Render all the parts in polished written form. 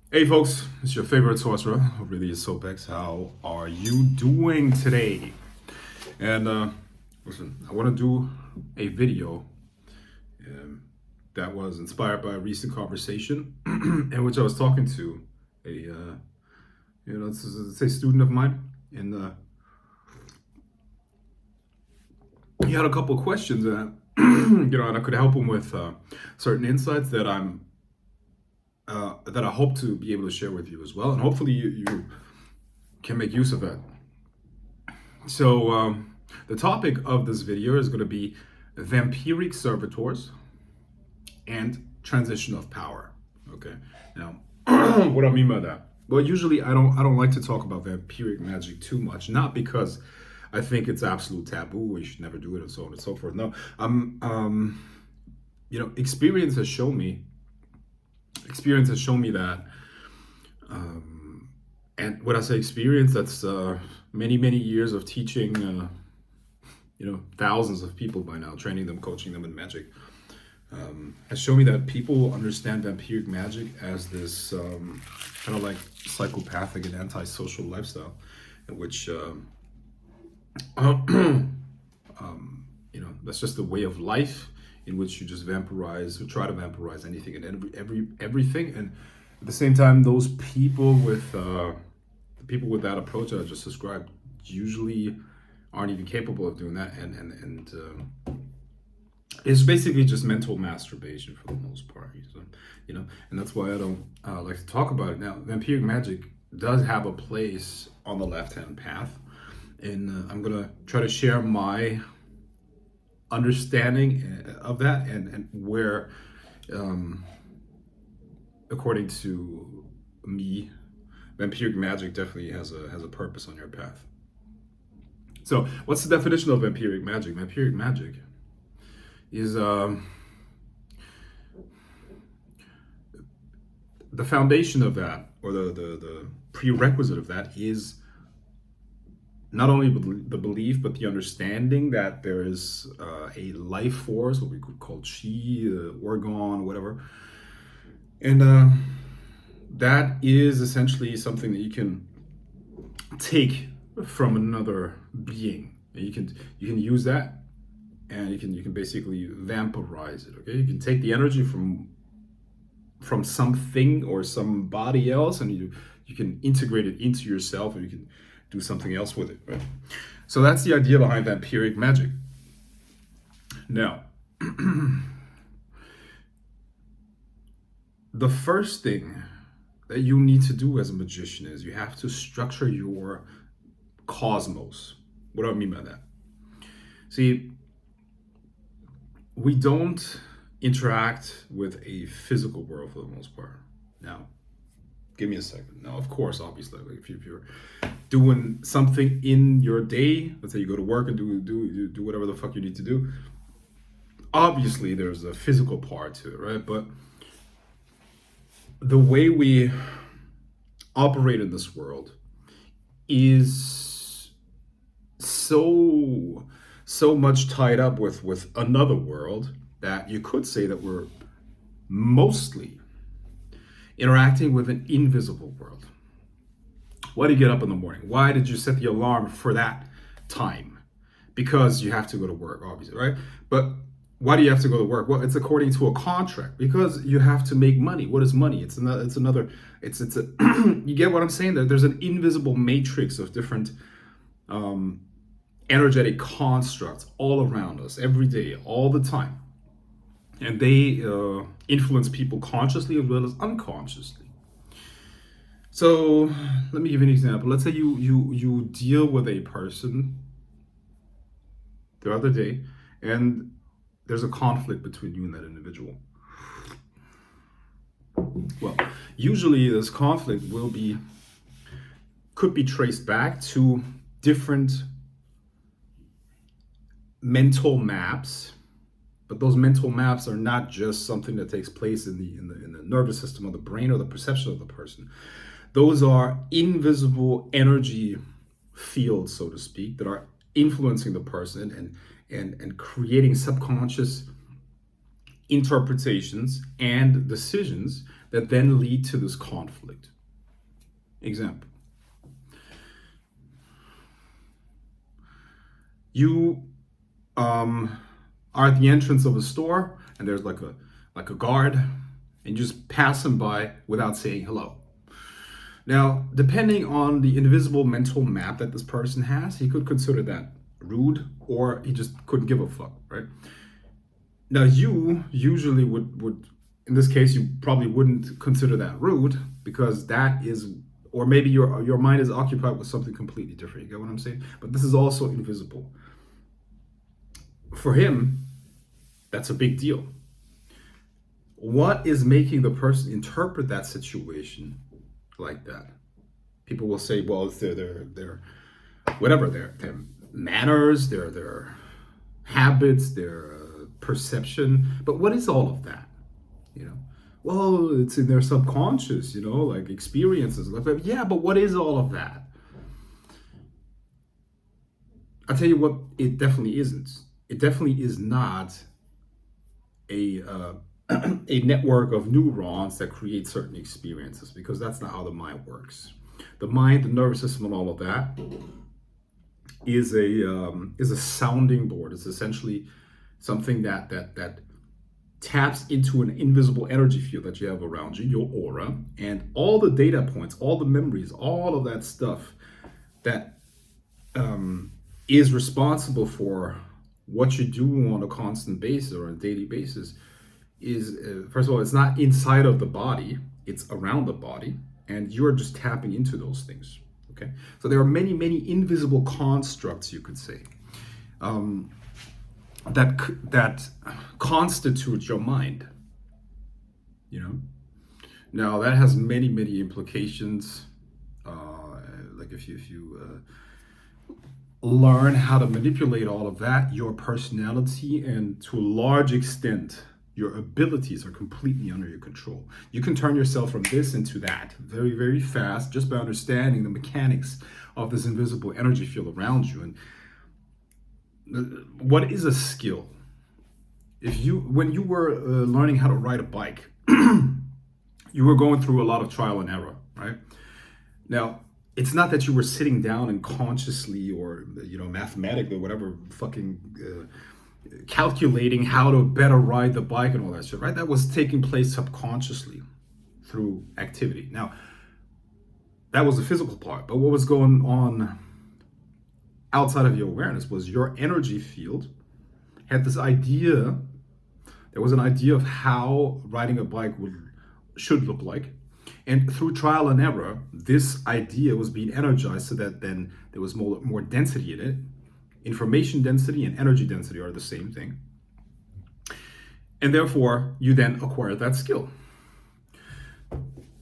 Hey folks, it's your favorite sorcerer, really is Sopex. How are you doing today? And listen, I want to do a video um, that was inspired by a recent conversation in which I was talking to a, let's say student of mine, and he had a couple of questions that, and I could help him with certain insights that I hope to be able to share with you as well, and hopefully you can make use of that. So the topic of this video is going to be vampiric servitors and transition of power. Okay. Now, what do I mean by that? Well, usually I don't like to talk about vampiric magic too much, not because I think it's absolute taboo, we should never do it, and so on and so forth. No, experience has shown me that, and when I say experience, that's many years of teaching, thousands of people by now, training them, coaching them in magic, has shown me that people understand vampiric magic as this kind of like psychopathic and antisocial lifestyle, in which that's just a way of life in which you just vampirize or try to vampirize anything and everything. And at the same time, those people with the people with that approach that I just described usually aren't even capable of doing that, and it's basically just mental masturbation for the most part. So, and that's why I don't like to talk about it. Now, vampiric magic does have a place on the left-hand path, and I'm gonna try to share my understanding of that, and where, according to me, vampiric magic definitely has a purpose on your path. So, what's the definition of vampiric magic? Vampiric magic is the foundation of that, or the prerequisite of that, is not only the belief, but the understanding that there is a life force, what we could call chi, orgon, whatever, and that is essentially something that you can take from another being. And you can use that, and you can basically vampirize it. Okay, you can take the energy from something or somebody else, and you can integrate it into yourself, and you can do something else with it, right? So that's the idea behind vampiric magic. Now, the first thing that you need to do as a magician is you have to structure your cosmos. What do I mean by that? See, we don't interact with a physical world for the most part. Now, give me a second. Now, of course, obviously, if you're doing something in your day, let's say you go to work and do whatever the fuck you need to do, obviously there's a physical part to it, right? But the way we operate in this world is so much tied up with another world that you could say that we're mostly interacting with an invisible world. Why do you get up in the morning? Why did you set the alarm for that time? Because you have to go to work, obviously, right? But why do you have to go to work? Well, it's according to a contract, because you have to make money. What is money? It's a you get what I'm saying? There's an invisible matrix of different energetic constructs all around us, every day, all the time. And they influence people consciously as well as unconsciously. So let me give you an example. Let's say you deal with a person throughout the day, and there's a conflict between you and that individual. Well, usually this conflict could be traced back to different mental maps. But those mental maps are not just something that takes place in the nervous system of the brain or the perception of the person. Those are invisible energy fields, so to speak, that are influencing the person and creating subconscious interpretations and decisions that then lead to this conflict. Example. You are at the entrance of a store and there's like a guard, and you just pass him by without saying hello. Now, depending on the invisible mental map that this person has, he could consider that rude, or he just couldn't give a fuck, right? Now, you usually would in this case, you probably wouldn't consider that rude, because that is, or maybe your mind is occupied with something completely different. You get what I'm saying? But this is also invisible. For him, that's a big deal. What is making the person interpret that situation like that? People will say, well, it's their whatever, their manners, their habits, their perception. But what is all of that? You know, well, it's in their subconscious, you know, like experiences. Like, yeah, but what is all of that? I'll tell you what, it definitely isn't. It definitely is not a a network of neurons that create certain experiences, because that's not how the mind works. The mind, the nervous system, and all of that is a sounding board. It's essentially something that taps into an invisible energy field that you have around you, your aura, and all the data points, all the memories, all of that stuff that is responsible for what you do on a constant basis or on a daily basis is, first of all, it's not inside of the body, it's around the body, and you're just tapping into those things, okay? So there are many, many invisible constructs, you could say, that constitute your mind, you know? Now, that has many, many implications, like if you learn how to manipulate all of that, your personality, and to a large extent, your abilities are completely under your control. You can turn yourself from this into that very, very fast, just by understanding the mechanics of this invisible energy field around you. And what is a skill? When you were learning how to ride a bike, you were going through a lot of trial and error, right? Now, it's not that you were sitting down and consciously, or mathematically, or whatever, fucking calculating how to better ride the bike and all that shit, right? That was taking place subconsciously through activity. Now, that was the physical part, but what was going on outside of your awareness was your energy field had this idea. There was an idea of how riding a bike should look like. And through trial and error, this idea was being energized so that then there was more density in it. Information density and energy density are the same thing. And therefore, you then acquire that skill.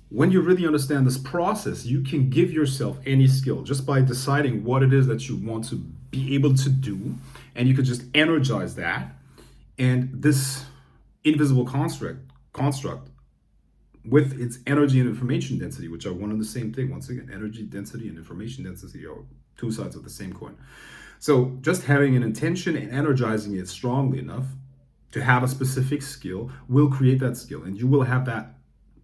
When you really understand this process, you can give yourself any skill just by deciding what it is that you want to be able to do. And you could just energize that. And this invisible construct with its energy and information density, which are one and the same thing. Once again, energy density and information density are two sides of the same coin. So just having an intention and energizing it strongly enough to have a specific skill will create that skill. And you will have that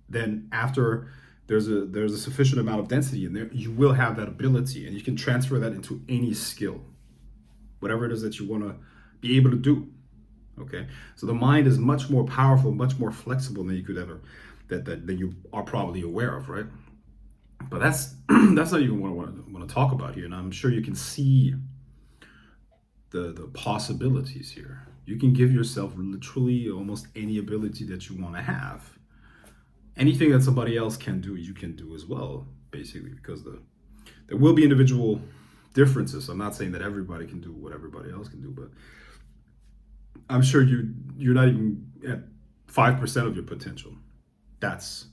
then after there's a sufficient amount of density in there, you will have that ability, and you can transfer that into any skill, whatever it is that you want to be able to do. Okay, so the mind is much more powerful, much more flexible than you could ever, that you are probably aware of, right? But that's not even what I want to talk about here. And I'm sure you can see the possibilities here. You can give yourself literally almost any ability that you want to have. Anything that somebody else can do, you can do as well, basically, because there will be individual differences. I'm not saying that everybody can do what everybody else can do, but I'm sure you're not even at 5% of your potential. That's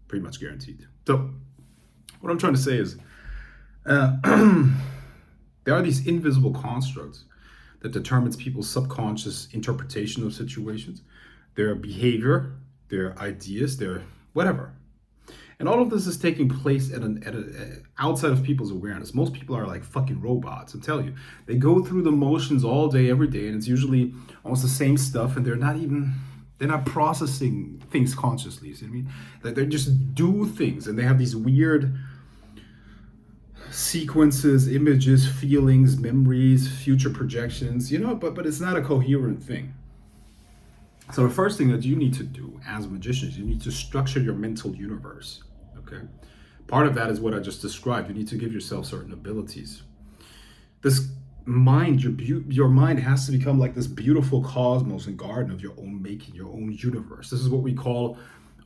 pretty much guaranteed. So what I'm trying to say is there are these invisible constructs that determines people's subconscious interpretation of situations, their behavior, their ideas, their whatever. And all of this is taking place at outside of people's awareness. Most people are like fucking robots, I'm telling you. They go through the motions all day, every day, and it's usually almost the same stuff, and they're not even They're not processing things consciously. You see what I mean? Like they just do things, and they have these weird sequences, images, feelings, memories, future projections. But it's not a coherent thing. So the first thing that you need to do as magicians, you need to structure your mental universe. Okay. Part of that is what I just described. You need to give yourself certain abilities. This mind, your mind has to become like this beautiful cosmos and garden of your own making, your own universe. This is what we call,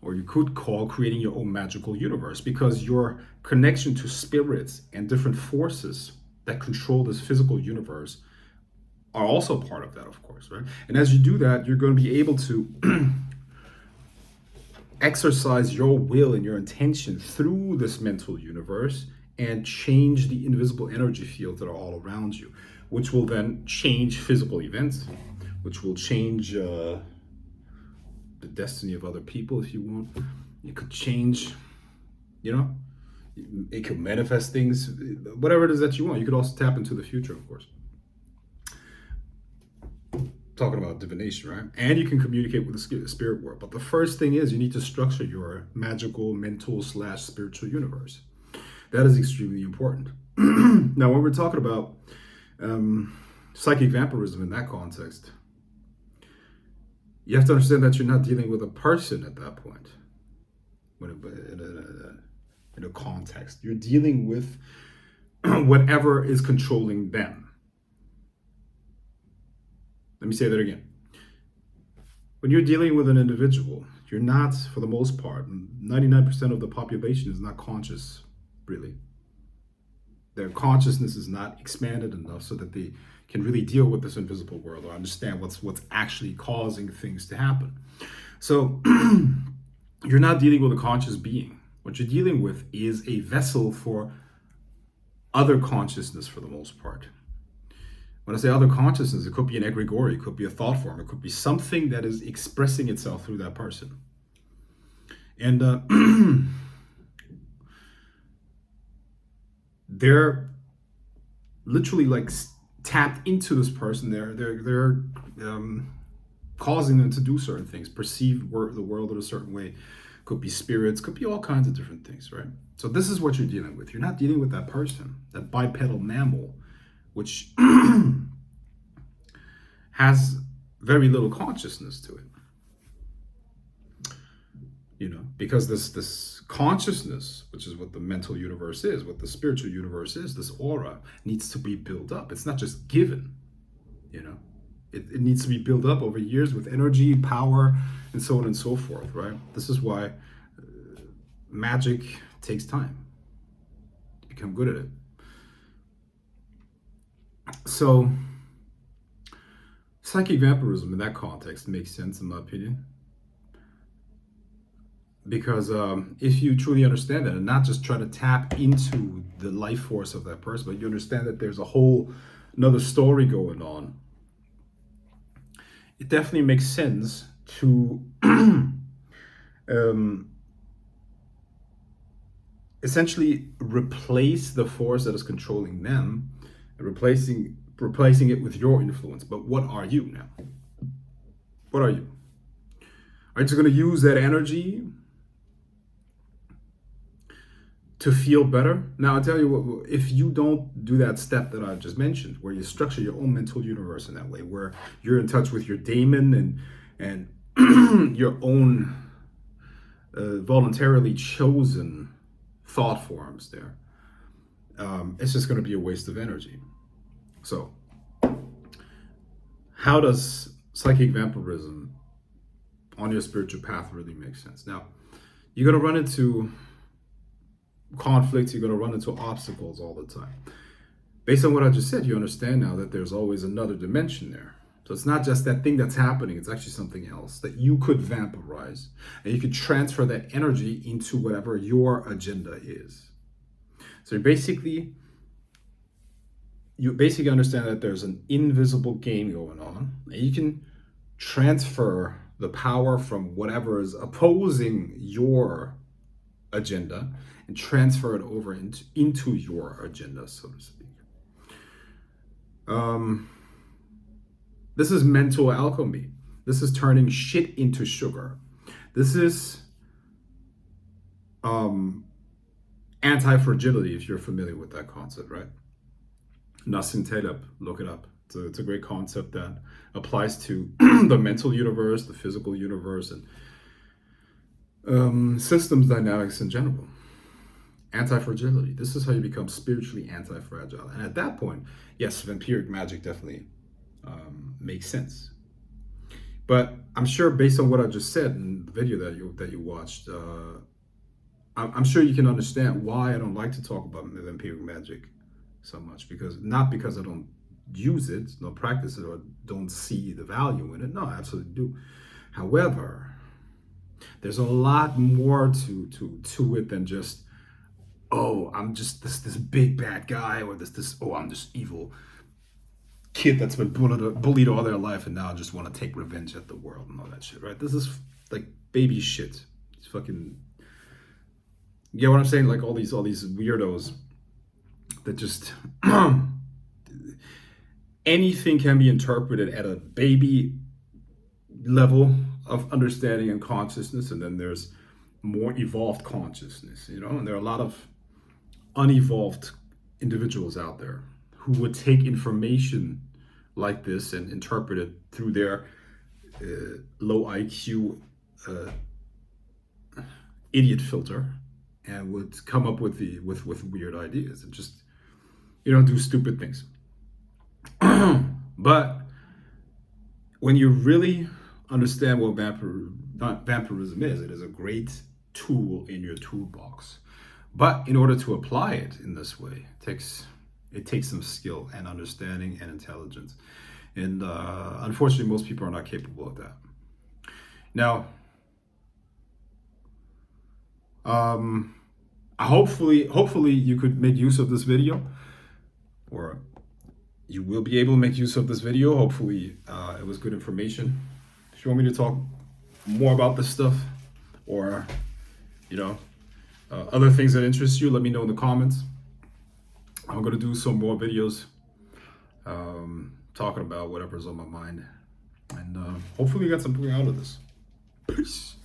or you could call, creating your own magical universe, because your connection to spirits and different forces that control this physical universe are also part of that, of course, right? And as you do that, you're going to be able to exercise your will and your intention through this mental universe and change the invisible energy fields that are all around you, which will then change physical events, which will change the destiny of other people if you want. You could change, it could manifest things, whatever it is that you want. You could also tap into the future, of course. Talking about divination, right? And you can communicate with the spirit world. But the first thing is you need to structure your magical, mental / spiritual universe. That is extremely important. Now, when we're talking about psychic vampirism in that context, you have to understand that you're not dealing with a person at that point. In a context, you're dealing with whatever is controlling them. Let me say that again. When you're dealing with an individual, you're not, for the most part, 99% of the population is not conscious, really. Their consciousness is not expanded enough so that they can really deal with this invisible world or understand what's actually causing things to happen. So you're not dealing with a conscious being. What you're dealing with is a vessel for other consciousness, for the most part. When I say other consciousness, it could be an egregore, it could be a thought form, it could be something that is expressing itself through that person. And they're literally like tapped into this person. They're causing them to do certain things, perceive the world in a certain way. Could be spirits, could be all kinds of different things, right? So this is what you're dealing with. You're not dealing with that person, that bipedal mammal, which has very little consciousness to it. Because this consciousness, which is what the mental universe is, what the spiritual universe is, this aura needs to be built up. It's not just given, It needs to be built up over years with energy, power, and so on and so forth, right? This is why magic takes time to become good at it. So psychic vampirism in that context makes sense, in my opinion. Because if you truly understand that and not just try to tap into the life force of that person, but you understand that there's a whole another story going on, it definitely makes sense to essentially replace the force that is controlling them and replacing it with your influence. But what are you now? What are you? Are you going to use that energy to feel better? Now, I'll tell you what, if you don't do that step that I just mentioned, where you structure your own mental universe in that way, where you're in touch with your daemon and your own voluntarily chosen thought forms there, it's just going to be a waste of energy. So, how does psychic vampirism on your spiritual path really make sense? Now, you're going to run into conflicts, you're going to run into obstacles all the time. Based on what I just said, you understand now that there's always another dimension there. So it's not just that thing that's happening, it's actually something else that you could vampirize, and you could transfer that energy into whatever your agenda is. So you basically understand that there's an invisible game going on, and you can transfer the power from whatever is opposing your agenda and transfer it over into your agenda, so to speak. This is mental alchemy. This is turning shit into sugar. This is antifragility, if you're familiar with that concept, right? Nassim Taleb, look it up. It's a great concept that applies to the mental universe, the physical universe, and systems dynamics in general. Anti-fragility. This is how you become spiritually anti-fragile. And at that point, yes, vampiric magic definitely makes sense. But I'm sure, based on what I just said in the video that you watched, I'm sure you can understand why I don't like to talk about vampiric magic so much. Not because I don't use it, nor practice it, or don't see the value in it. No, I absolutely do. However, there's a lot more to it than just, oh, I'm just this big bad guy, or oh, I'm this evil kid that's been bullied all their life, and now I just want to take revenge at the world and all that shit, right? This is like baby shit. It's fucking, you get what I'm saying? Like all these weirdos that just anything can be interpreted at a baby level of understanding and consciousness, and then there's more evolved consciousness, and there are a lot of unevolved individuals out there who would take information like this and interpret it through their low IQ idiot filter, and would come up with weird ideas and just do stupid things. But when you really understand what vampirism is, it is a great tool in your toolbox. But in order to apply it in this way, it takes some skill and understanding and intelligence. And unfortunately, most people are not capable of that. Now, hopefully you could make use of this video, or you will be able to make use of this video. Hopefully it was good information. If you want me to talk more about this stuff, or other things that interest you, let me know in the comments. I'm going to do some more videos talking about whatever's on my mind. And hopefully you got something out of this. Peace.